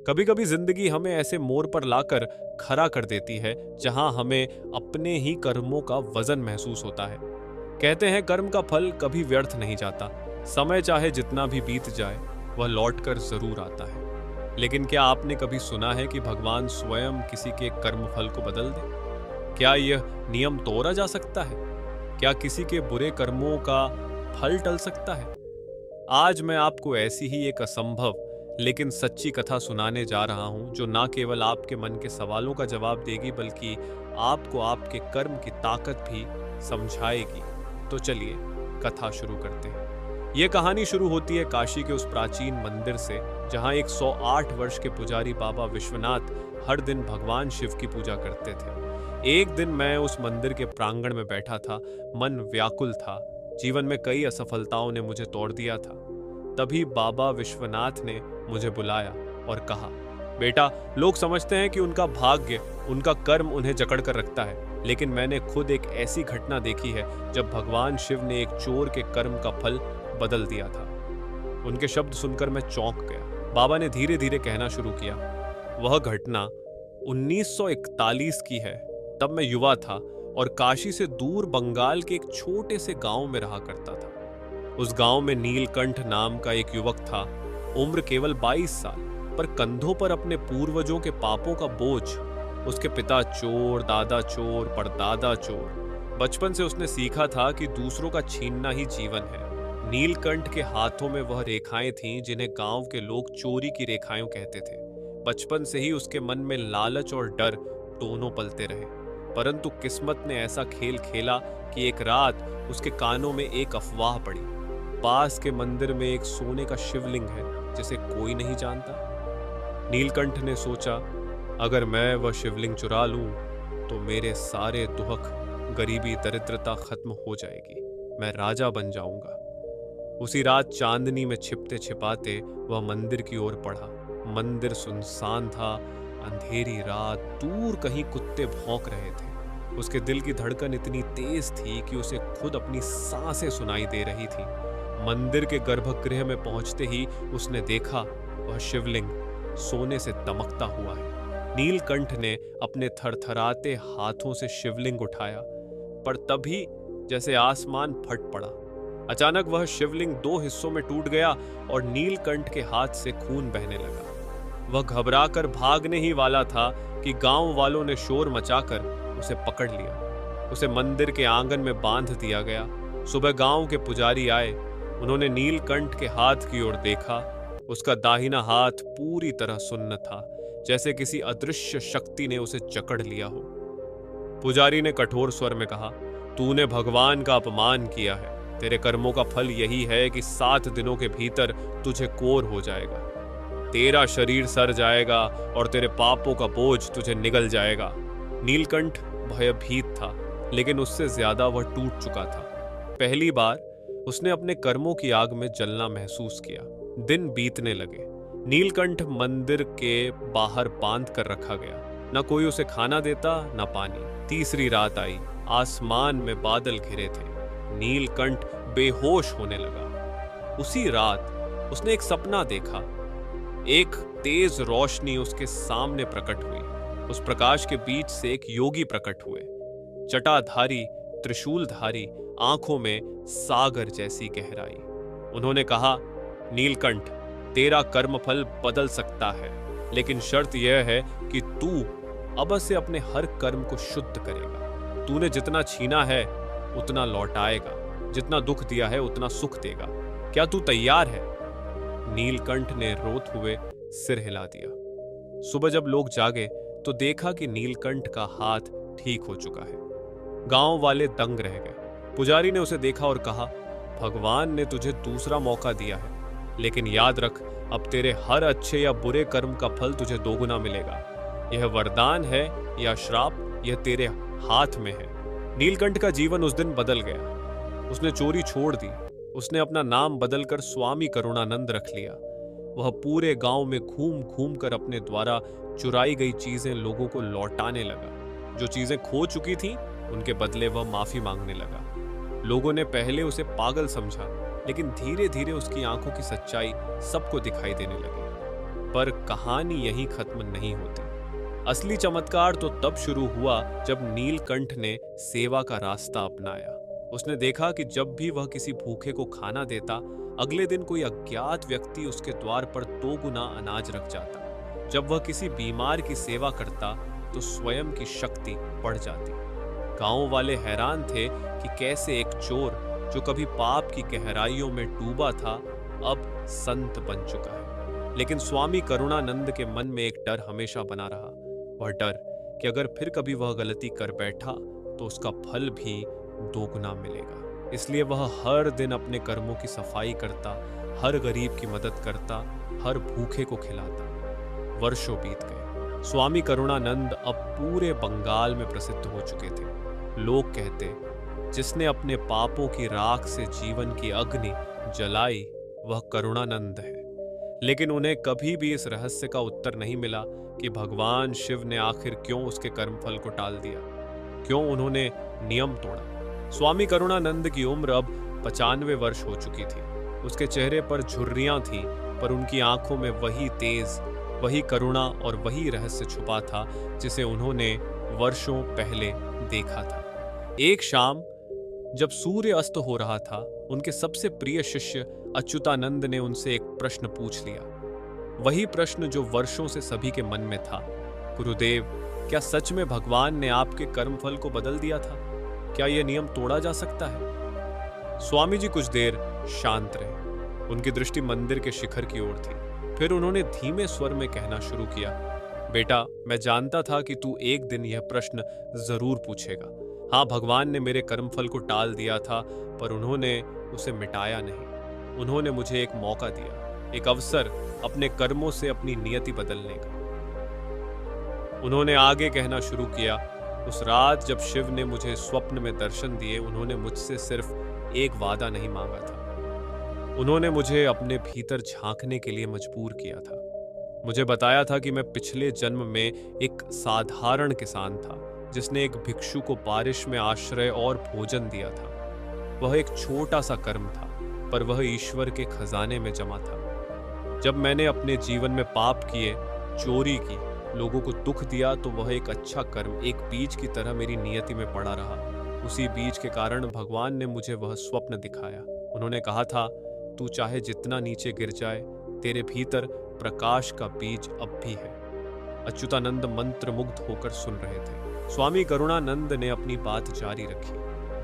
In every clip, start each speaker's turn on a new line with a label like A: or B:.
A: कभी कभी जिंदगी हमें ऐसे मोड़ पर लाकर खड़ा कर देती है जहां हमें अपने ही कर्मों का वजन महसूस होता है। कहते हैं कर्म का फल कभी व्यर्थ नहीं जाता। समय चाहे जितना भी बीत जाए वह लौट कर जरूर आता है। लेकिन क्या आपने कभी सुना है कि भगवान स्वयं किसी के कर्म फल को बदल दे? क्या यह नियम तोड़ा जा सकता है? क्या किसी के बुरे कर्मों का फल टल सकता है? आज मैं आपको ऐसी ही एक असंभव लेकिन सच्ची कथा सुनाने जा रहा हूं जो ना केवल आपके मन के सवालों का जवाब देगी बल्कि आपको आपके कर्म की ताकत भी समझाएगी। तो चलिए कथा शुरू करते हैं। यह कहानी शुरू होती है काशी के उस प्राचीन मंदिर से जहां एक 108 वर्ष के पुजारी बाबा विश्वनाथ हर दिन भगवान शिव की पूजा करते थे। एक दिन मैं उस मंदिर के प्रांगण में बैठा था, मन व्याकुल था। जीवन में कई असफलताओं ने मुझे तोड़ दिया था। तभी बाबा विश्वनाथ ने मुझे बुलाया और कहा, बेटा, लोग समझते हैं कि उनका भाग्य, उनका कर्म उन्हें जकड़ कर रखता है, लेकिन मैंने खुद एक ऐसी घटना देखी है जब भगवान शिव ने एक चोर के कर्म का फल बदल दिया था। उनके शब्द सुनकर मैं चौंक गया। बाबा ने धीरे धीरे कहना शुरू किया, वह घटना 1941 की है। तब मैं युवा था और काशी से दूर बंगाल के एक छोटे से गांव में रहा करता था। उस गांव में नीलकंठ नाम का एक युवक था। उम्र केवल 22 साल, पर कंधों पर अपने पूर्वजों के पापों का बोझ। उसके पिता चोर, दादा चोर, परदादा चोर। बचपन से उसने सीखा था कि दूसरों का छीनना ही जीवन है। नीलकंठ के हाथों में वह रेखाएं थीं जिन्हें गांव के लोग चोरी की रेखाएं कहते थे। बचपन से ही उसके मन में लालच और डर दोनों पलते रहे। परंतु किस्मत ने ऐसा खेल खेला कि एक रात उसके कानों में एक अफवाह पड़ी। पास के मंदिर में एक सोने का शिवलिंग है जिसे कोई नहीं जानता। नीलकंठ ने सोचा, अगर मैं वह शिवलिंग चुरा लूं तो मेरे सारे दुख, गरीबी, दरिद्रता खत्म हो जाएगी। मैं राजा बन जाऊंगा। उसी रात चांदनी में छिपते छिपाते वह मंदिर की ओर बढ़ा। मंदिर सुनसान था, अंधेरी रात, दूर कहीं कुत्ते भौंक रहे थे। उसके दिल की धड़कन इतनी तेज थी कि उसे खुद अपनी सांसें सुनाई दे रही थी। मंदिर के गर्भगृह में पहुंचते ही उसने देखा, वह शिवलिंग सोने से दमकता हुआ है। नीलकंठ ने अपने थरथराते हाथों से शिवलिंग उठाया, पर तभी जैसे आसमान फट पड़ा। अचानक वह शिवलिंग 2 हिस्सों में टूट गया और नीलकंठ के हाथ से खून बहने लगा। वह घबराकर भागने ही वाला था कि गांव वालों ने शोर मचाकर उसे पकड़ लिया। उसे मंदिर के आंगन में बांध दिया गया। सुबह गांव के पुजारी आए। उन्होंने नीलकंठ के हाथ की ओर देखा। उसका दाहिना हाथ पूरी तरह सुन्न था, जैसे किसी अदृश्य शक्ति ने उसे जकड़ लिया हो। पुजारी ने कठोर स्वर में कहा, तूने भगवान का अपमान किया है। तेरे कर्मों का फल यही है कि 7 दिनों के भीतर तुझे कोर हो जाएगा। तेरा शरीर सड़ जाएगा और तेरे पापों का बोझ तुझे निगल जाएगा। नीलकंठ भयभीत था, लेकिन उससे ज्यादा वह टूट चुका था। पहली बार उसने अपने कर्मों की आग में जलना महसूस किया। दिन बीतने लगे। नीलकंठ मंदिर के बाहर बांध कर रखा गया। न कोई उसे खाना देता, न पानी। तीसरी रात आई। आसमान में बादल घिरे थे। नीलकंठ बेहोश होने लगा। उसी रात उसने एक सपना देखा। एक तेज रोशनी उसके सामने प्रकट हुई। उस प्रकाश के बीच से एक योगी प्रकट हुए, जटाधारी, त्रिशूलधारी, आंखों में सागर जैसी गहराई। उन्होंने कहा, नीलकंठ, तेरा कर्मफल बदल सकता है, लेकिन शर्त यह है कि तू अब से अपने हर कर्म को शुद्ध करेगा। तूने जितना छीना है उतना लौटाएगा, जितना दुख दिया है उतना सुख देगा। क्या तू तैयार है? नीलकंठ ने रोते हुए सिर हिला दिया। सुबह जब लोग जागे तो देखा कि नीलकंठ का हाथ ठीक हो चुका है। गांव वाले दंग रह गए। पुजारी ने उसे देखा और कहा, भगवान ने तुझे दूसरा मौका दिया है, लेकिन याद रख, अब तेरे हर अच्छे या बुरे कर्म का फल तुझे दोगुना मिलेगा। यह वरदान है या श्राप, यह तेरे हाथ में है। नीलकंठ का जीवन उस दिन बदल गया। उसने चोरी छोड़ दी। उसने अपना नाम बदलकर स्वामी करुणानंद रख लिया। वह पूरे गांव में घूम घूम कर अपने द्वारा चुराई गई चीजें लोगों को लौटाने लगा। जो चीजें खो चुकी थीं, उनके बदले वह माफी मांगने लगा। लोगों ने पहले उसे पागल समझा, लेकिन धीरे धीरे उसकी आंखों की सच्चाई सबको दिखाई देने लगी। पर कहानी यहीं खत्म नहीं होती। असली चमत्कार तो तब शुरू हुआ जब नीलकंठ ने सेवा का रास्ता अपनाया। उसने देखा कि जब भी वह किसी भूखे को खाना देता, अगले दिन कोई अज्ञात व्यक्ति उसके द्वार पर 2 गुना अनाज रख जाता। जब वह किसी बीमार की सेवा करता तो स्वयं की शक्ति बढ़ जाती। गांव वाले हैरान थे कि कैसे एक चोर जो कभी पाप की गहराइयों में डूबा था, अब संत बन चुका है। लेकिन स्वामी करुणानंद के मन में एक डर हमेशा बना रहा, वह डर कि अगर फिर कभी वह गलती कर बैठा तो उसका फल भी 2 गुना मिलेगा। इसलिए वह हर दिन अपने कर्मों की सफाई करता, हर गरीब की मदद करता, हर भूखे को खिलाता। वर्षों बीत गए। स्वामी करुणानंद अब पूरे बंगाल में प्रसिद्ध हो चुके थे। लोग कहते, जिसने अपने पापों की राख से जीवन की अग्नि जलाई वह करुणानंद है। लेकिन उन्हें कभी भी इस रहस्य का उत्तर नहीं मिला कि भगवान शिव ने आखिर क्यों उसके कर्मफल को टाल दिया, क्यों उन्होंने नियम तोड़ा। स्वामी करुणानंद की उम्र अब 95 वर्ष हो चुकी थी। उसके चेहरे पर झुर्रियां थीं, पर उनकी आंखों में वही तेज, वही करुणा और वही रहस्य छुपा था जिसे उन्होंने वर्षों पहले देखा था। एक शाम जब सूर्य अस्त हो रहा था, उनके सबसे प्रिय शिष्य अच्युतानंद ने उनसे एक प्रश्न पूछ लिया, वही प्रश्न जो वर्षों से सभी के मन में था। गुरुदेव, क्या सच में भगवान ने आपके कर्मफल को बदल दिया था? क्या यह नियम तोड़ा जा सकता है? स्वामी जी कुछ देर शांत रहे। उनकी दृष्टि मंदिर के शिखर की ओर थी। फिर उन्होंने धीमे स्वर में कहना शुरू किया, बेटा, मैं जानता था कि तू एक दिन यह प्रश्न जरूर पूछेगा। हाँ, भगवान ने मेरे कर्मफल को टाल दिया था, पर उन्होंने उसे मिटाया नहीं। उन्होंने मुझे एक मौका दिया, एक अवसर अपने कर्मों से अपनी नियति बदलने का। उन्होंने आगे कहना शुरू किया, उस रात जब शिव ने मुझे स्वप्न में दर्शन दिए, उन्होंने मुझसे सिर्फ एक वादा नहीं मांगा था। उन्होंने मुझे अपने भीतर झांकने के लिए मजबूर किया था। मुझे बताया था कि मैं पिछले जन्म में एक साधारण किसान था, जिसने एक भिक्षु को बारिश में आश्रय और भोजन दिया था। वह एक छोटा सा कर्म था, पर वह ईश्वर के खजाने में जमा था। जब मैंने अपने जीवन में पाप किए, चोरी की, लोगों को दुख दिया, तो वह एक अच्छा कर्म एक बीज की तरह मेरी नियति में पड़ा रहा। उसी बीज के कारण भगवान ने मुझे वह स्वप्न दिखाया। उन्होंने कहा था, तू चाहे जितना नीचे गिर जाए, तेरे भीतर प्रकाश का बीज अब भी है। अच्युतानंद मंत्रमुग्ध होकर सुन रहे थे। स्वामी करुणानंद ने अपनी बात जारी रखी,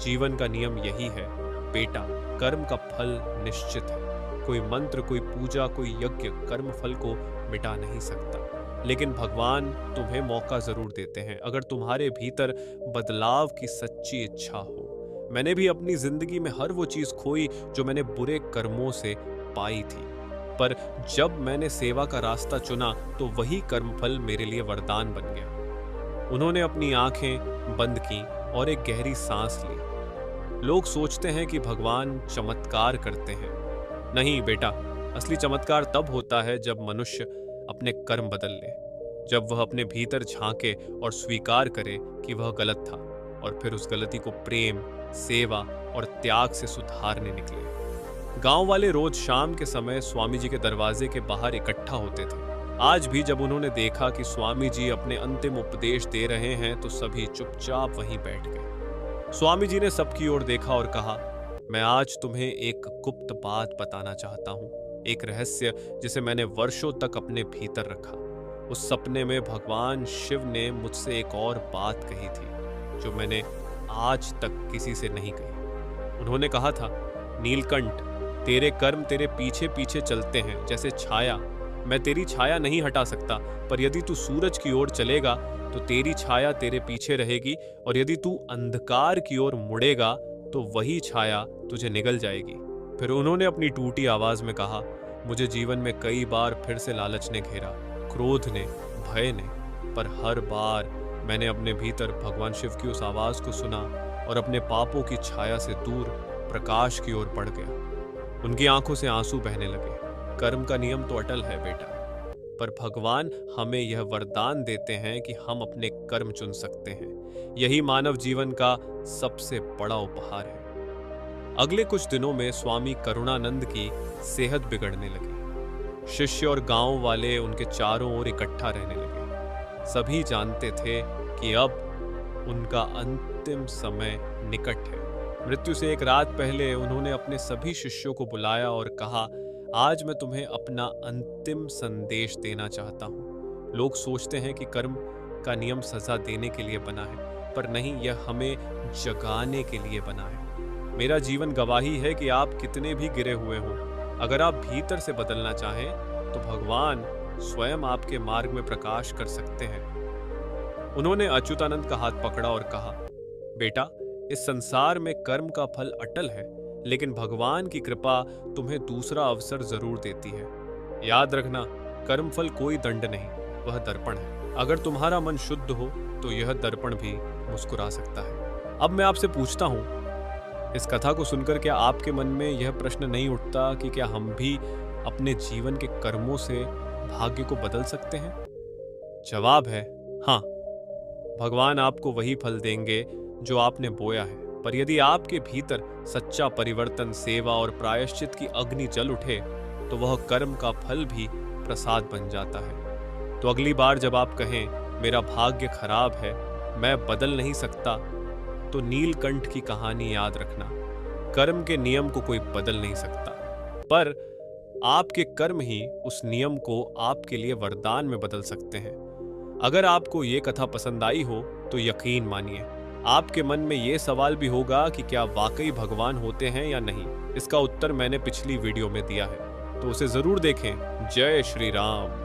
A: जीवन का नियम यही है बेटा, कर्म का फल निश्चित है। कोई मंत्र, कोई पूजा, कोई यज्ञ कर्म फल को मिटा नहीं सकता, लेकिन भगवान तुम्हें मौका जरूर देते हैं अगर तुम्हारे भीतर बदलाव की सच्ची इच्छा हो। मैंने भी अपनी जिंदगी में हर वो चीज खोई जो मैंने बुरे कर्मों से पाई थी, पर जब मैंने सेवा का रास्ता चुना तो वही कर्मफल मेरे लिए वरदान बन गया। उन्होंने अपनी आंखें बंद की और एक गहरी सांस ली। लोग सोचते हैं कि भगवान चमत्कार करते हैं। नहीं बेटा, असली चमत्कार तब होता है जब मनुष्य अपने कर्म बदल ले, जब वह अपने भीतर झांके और स्वीकार करे कि वह गलत था, और फिर उस गलती को प्रेम, सेवा और त्याग से सुधारने निकले। गांव वाले रोज शाम के समय स्वामी जी के दरवाजे के बाहर इकट्ठा होते थे। आज भी जब उन्होंने देखा कि स्वामी जी अपने अंतिम उपदेश दे रहे हैं, तो सभी चुपचाप वहीं बैठ गए। स्वामी जी ने सबकी ओर देखा और कहा, मैं आज तुम्हें एक गुप्त बात बताना चाहता हूँ, एक रहस्य जिसे मैंने वर्षों तक अपने भीतर रखा। उस सपने में भगवान शिव ने मुझसे एक और बात कही थी जो मैंने आज तक किसी से नहीं कही। उन्होंने कहा था, नीलकंठ, तेरे कर्म तेरे पीछे पीछे चलते हैं जैसे छाया। मैं तेरी छाया नहीं हटा सकता, पर यदि तू सूरज की ओर चलेगा तो तेरी छाया तेरे पीछे रहेगी, और यदि तू अंधकार की ओर मुड़ेगा तो वही छाया तुझे निगल जाएगी। फिर उन्होंने अपनी टूटी आवाज में कहा, मुझे जीवन में कई बार फिर से लालच ने घेरा, क्रोध ने, भय ने, पर हर बार मैंने अपने भीतर भगवान शिव की उस आवाज को सुना और अपने पापों की छाया से दूर प्रकाश की ओर बढ़ गया। उनकी आंखों से आंसू बहने लगे। कर्म का नियम तो अटल है बेटा, पर भगवान हमें यह वरदान देते हैं कि हम अपने कर्म चुन सकते हैं। यही मानव जीवन का सबसे बड़ा उपहार है। अगले कुछ दिनों में स्वामी करुणानंद की सेहत बिगड़ने लगी। शिष्य और गांव वाले उनके चारों ओर इकट्ठा रहने लगे। सभी जानते थे कि अब उनका अंतिम समय निकट है। मृत्यु से एक रात पहले उन्होंने अपने सभी शिष्यों को बुलाया और कहा, आज मैं तुम्हें अपना अंतिम संदेश देना चाहता हूँ। लोग सोचते हैं कि कर्म का नियम सजा देने के लिए बना है, पर नहीं, यह हमें जगाने के लिए बना है। मेरा जीवन गवाही है कि आप कितने भी गिरे हुए हों, अगर आप भीतर से बदलना चाहें तो भगवान स्वयं आपके मार्ग में प्रकाश कर सकते हैं। उन्होंने अच्युतानंद का हाथ पकड़ा और कहा, बेटा, इस संसार में कर्म का फल अटल है, लेकिन भगवान की कृपा तुम्हें दूसरा अवसर जरूर देती है। याद रखना, कर्म फल कोई दंड नहीं, वह दर्पण है। अगर तुम्हारा मन शुद्ध हो तो यह दर्पण भी मुस्कुरा सकता है। अब मैं आपसे पूछता हूँ, इस कथा को सुनकर क्या आपके मन में यह प्रश्न नहीं उठता कि क्या हम भी अपने जीवन के कर्मों से भाग्य को बदल सकते हैं? जवाब है हाँ। भगवान आपको वही फल देंगे जो आपने बोया है, पर यदि आपके भीतर सच्चा परिवर्तन, सेवा और प्रायश्चित की अग्नि जल उठे तो वह कर्म का फल भी प्रसाद बन जाता है। तो अगली बार जब आप कहें मेरा भाग्य खराब है, मैं बदल नहीं सकता, तो नीलकंठ की कहानी याद रखना। कर्म के नियम को कोई बदल नहीं सकता, पर आपके कर्म ही उस नियम को आपके लिए वरदान में बदल सकते हैं। अगर आपको ये कथा पसंद आई हो तो यकीन मानिए आपके मन में ये सवाल भी होगा कि क्या वाकई भगवान होते हैं या नहीं। इसका उत्तर मैंने पिछली वीडियो में दिया है, तो उसे जरूर देखें। जय श्री राम।